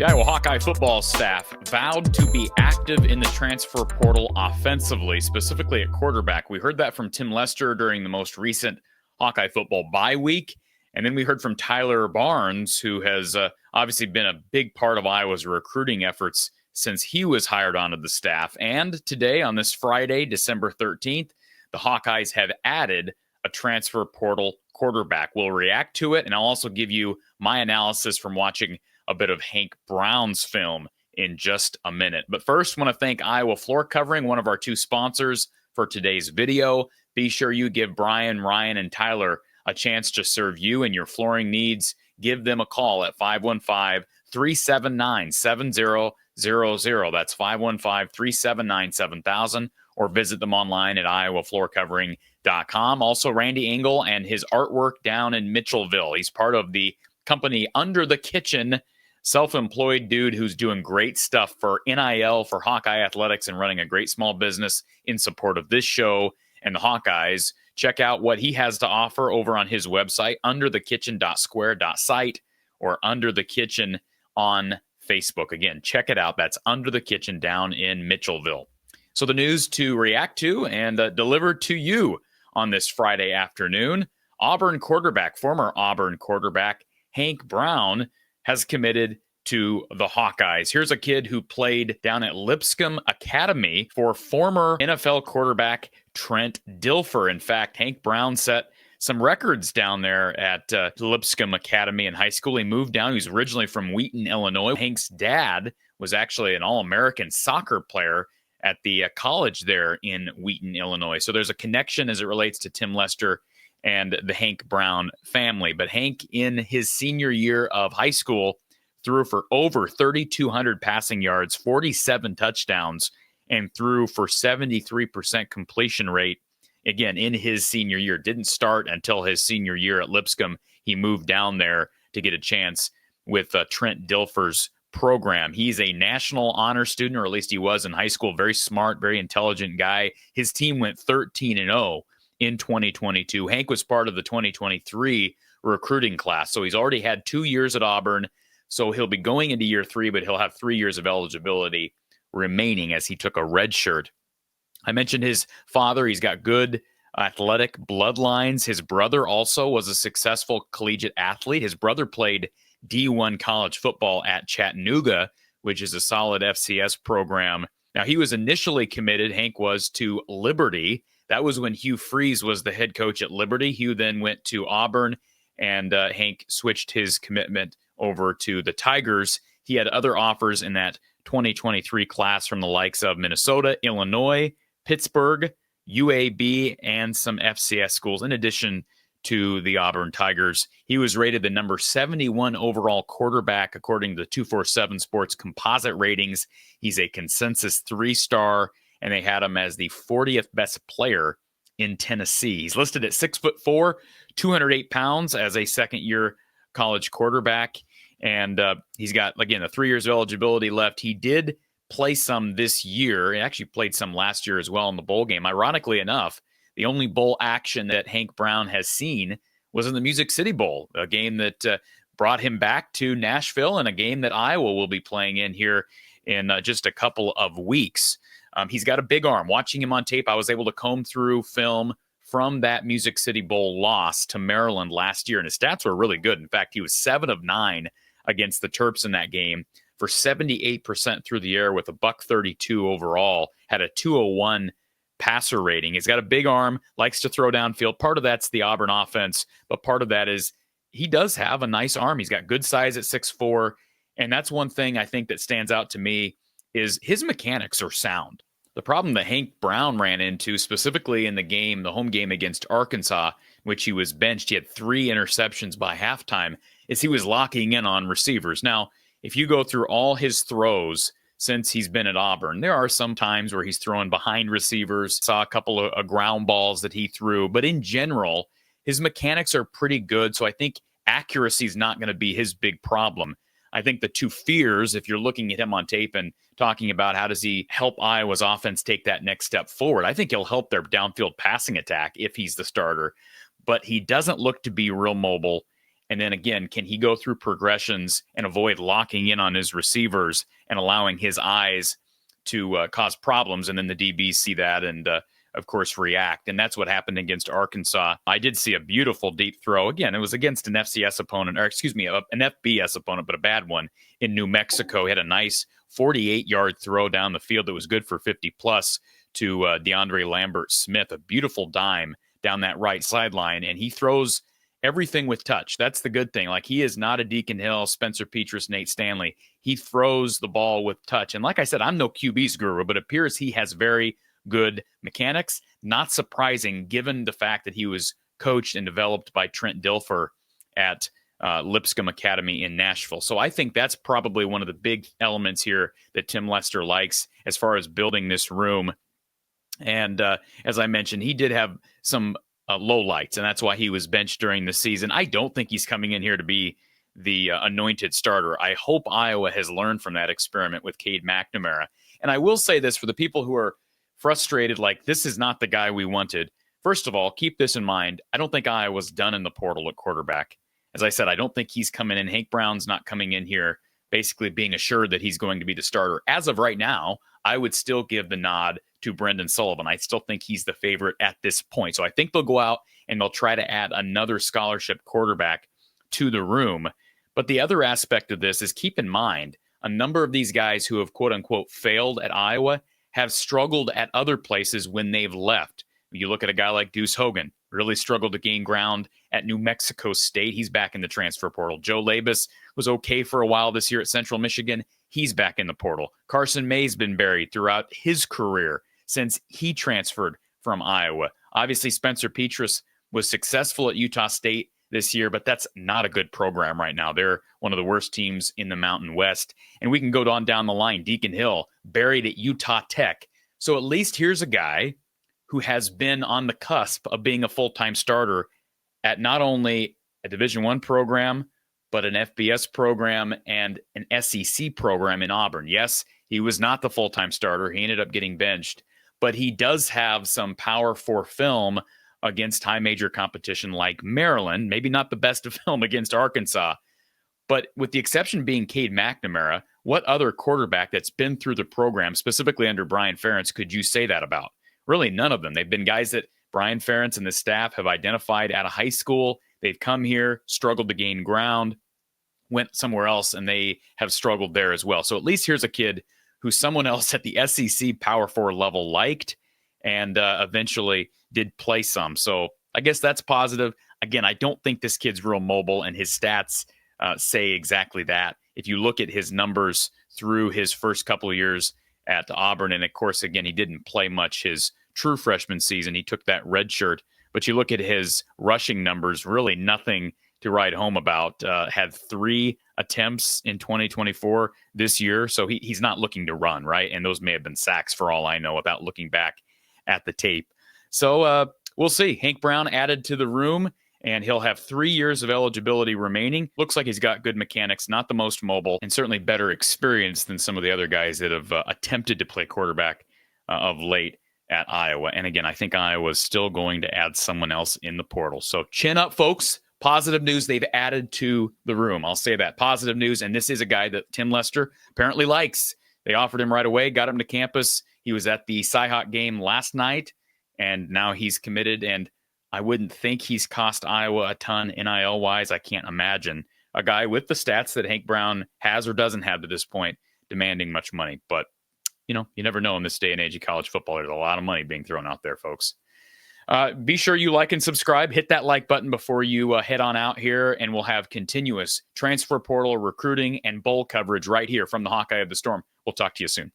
The Iowa Hawkeye football staff vowed to be active in the transfer portal offensively, specifically at quarterback. We heard that from Tim Lester during the most recent Hawkeye football bye week. And then we heard from Tyler Barnes, who has obviously been a big part of Iowa's recruiting efforts since he was hired onto the staff. And today, on this Friday, December 13th, the Hawkeyes have added a transfer portal quarterback. We'll react to it, and I'll also give you my analysis from watching a bit of Hank Brown's film in just a minute. But first, I want to thank Iowa Floor Covering, one of our two sponsors for today's video. Be sure you give Brian, Ryan, and Tyler a chance to serve you and your flooring needs. Give them a call at 515-379-7000. That's 515-379-7000, or visit them online at iowafloorcovering.com. Also, Randy Engel and his artwork down in Mitchellville. He's part of the company Under the Kitchen, self-employed dude who's doing great stuff for NIL, for Hawkeye Athletics, and running a great small business in support of this show and the Hawkeyes. Check out what he has to offer over on his website, underthekitchen.square.site, or Under the Kitchen on Facebook. Again, check it out. That's Under the Kitchen down in Mitchellville. So the news to react to and delivered to you on this Friday afternoon: former Auburn quarterback Hank Brown has committed to the Hawkeyes. Here's a kid who played down at Lipscomb Academy for former NFL quarterback Trent Dilfer. In fact, Hank Brown set some records down there at Lipscomb Academy in high school. He moved down. He was originally from Wheaton, Illinois. Hank's dad was actually an All-American soccer player at the college there in Wheaton, Illinois. So there's a connection as it relates to Tim Lester and the Hank Brown family. But Hank, in his senior year of high school, threw for over 3,200 passing yards, 47 touchdowns, and threw for 73% completion rate. Again, in his senior year. Didn't start until his senior year at Lipscomb. He moved down there to get a chance with Trent Dilfer's program. He's a national honor student, or at least he was in high school. Very smart, very intelligent guy. His team went 13-0 in 2022. Hank was part of the 2023 recruiting class. So he's already had 2 years at Auburn. So he'll be going into year 3, but he'll have 3 years of eligibility remaining as he took a red shirt. I mentioned his father. He's got good athletic bloodlines. His brother also was a successful collegiate athlete. His brother played D1 college football at Chattanooga, which is a solid FCS program. Now, he was initially committed, Hank was, to Liberty. That was when Hugh Freeze was the head coach at Liberty. Hugh then went to Auburn, and Hank switched his commitment over to the Tigers. He had other offers in that 2023 class from the likes of Minnesota, Illinois, Pittsburgh, UAB, and some FCS schools, in addition to the Auburn Tigers. He was rated the number 71 overall quarterback according to the 247 Sports composite ratings. He's a consensus 3-star, and they had him as the 40th best player in Tennessee. He's listed at 6'4", 208 pounds as a second-year college quarterback, and he's got, again, 3 years of eligibility left. He did play some this year. He actually played some last year as well in the bowl game. Ironically enough, the only bowl action that Hank Brown has seen was in the Music City Bowl, a game that brought him back to Nashville, and a game that Iowa will be playing in here in just a couple of weeks. He's got a big arm. Watching him on tape, I was able to comb through film from that Music City Bowl loss to Maryland last year, and his stats were really good. In fact, he was 7 of 9 against the Terps in that game for 78% through the air with a $132 overall, had a 201 passer rating. He's got a big arm, likes to throw downfield. Part of that's the Auburn offense, but part of that is he does have a nice arm. He's got good size at 6'4", and that's one thing I think that stands out to me is his mechanics are sound. The problem that Hank Brown ran into, specifically in the game, the home game against Arkansas, which he was benched, he had 3 interceptions by halftime, is he was locking in on receivers. Now, if you go through all his throws since he's been at Auburn, there are some times where he's throwing behind receivers. Saw a couple of ground balls that he threw, but in general, his mechanics are pretty good. So I think accuracy is not going to be his big problem. I think the two fears, if you're looking at him on tape and talking about how does he help Iowa's offense take that next step forward, I think he'll help their downfield passing attack if he's the starter. But he doesn't look to be real mobile. And then again, can he go through progressions and avoid locking in on his receivers and allowing his eyes to cause problems? And then the DBs see that and, of course, react. And that's what happened against Arkansas. I did see a beautiful deep throw. Again, it was against an FCS opponent, or excuse me, an FBS opponent, but a bad one in New Mexico. He had a nice 48-yard throw down the field that was good for 50-plus to DeAndre Lambert-Smith, a beautiful dime down that right sideline. And he throws everything with touch. That's the good thing. Like, he is not a Deacon Hill, Spencer Petras, Nate Stanley. He throws the ball with touch. And like I said, I'm no QB's guru, but it appears he has very good mechanics. Not surprising given the fact that he was coached and developed by Trent Dilfer at Lipscomb Academy in Nashville. So I think that's probably one of the big elements here that Tim Lester likes as far as building this room. And as I mentioned, he did have some low lights, and that's why he was benched during the season. I don't think he's coming in here to be the anointed starter. I hope Iowa has learned from that experiment with Cade McNamara. And I will say this for the people who are frustrated, like, this is not the guy we wanted. First of all, keep this in mind. I don't think Iowa's done in the portal at quarterback. As I said, I don't think he's coming in. Hank Brown's not coming in here basically being assured that he's going to be the starter. As of right now, I would still give the nod to Brendan Sullivan. I still think he's the favorite at this point. So I think they'll go out and they'll try to add another scholarship quarterback to the room. But the other aspect of this is, keep in mind, a number of these guys who have quote unquote failed at Iowa have struggled at other places when they've left. You look at a guy like Deuce Hogan, really struggled to gain ground at New Mexico State. He's back in the transfer portal. Joe Labus was okay for a while this year at Central Michigan. He's back in the portal. Carson May's been buried throughout his career since he transferred from Iowa. Obviously, Spencer Petras was successful at Utah State this year, but that's not a good program right now. They're one of the worst teams in the Mountain West. And we can go on down the line. Deacon Hill, buried at Utah Tech. So at least here's a guy who has been on the cusp of being a full-time starter at not only a Division I program, but an FBS program and an SEC program in Auburn. Yes, he was not the full-time starter. He ended up getting benched, but he does have some Power 4 film against high major competition like Maryland. Maybe not the best of film against Arkansas, but with the exception being Cade McNamara, what other quarterback that's been through the program, specifically under Brian Ferentz, could you say that about? Really, none of them. They've been guys that Brian Ferentz and the staff have identified out of high school. They've come here, struggled to gain ground, went somewhere else, and they have struggled there as well. So at least here's a kid who someone else at the SEC Power 4 level liked and eventually did play some. So I guess that's positive. Again, I don't think this kid's real mobile, and his stats say exactly that. If you look at his numbers through his first couple of years at Auburn, and of course, again, he didn't play much his true freshman season. He took that red shirt. But you look at his rushing numbers, really nothing to write home about. Had 3 attempts in 2024 this year. So he's not looking to run, right? And those may have been sacks for all I know without looking back at the tape. So we'll see. Hank Brown added to the room, and he'll have 3 years of eligibility remaining. Looks like he's got good mechanics, not the most mobile, and certainly better experience than some of the other guys that have attempted to play quarterback of late at Iowa. And again, I think Iowa's still going to add someone else in the portal. So chin up, folks. Positive news, they've added to the room. I'll say that. Positive news, and this is a guy that Tim Lester apparently likes. They offered him right away, got him to campus. He was at the Cyhawk game last night, and now he's committed, and I wouldn't think he's cost Iowa a ton NIL-wise. I can't imagine a guy with the stats that Hank Brown has or doesn't have to this point demanding much money. But, you know, you never know in this day and age of college football. There's a lot of money being thrown out there, folks. Be sure you like and subscribe. Hit that like button before you head on out here, and we'll have continuous transfer portal, recruiting, and bowl coverage right here from the Hawkeye of the Storm. We'll talk to you soon.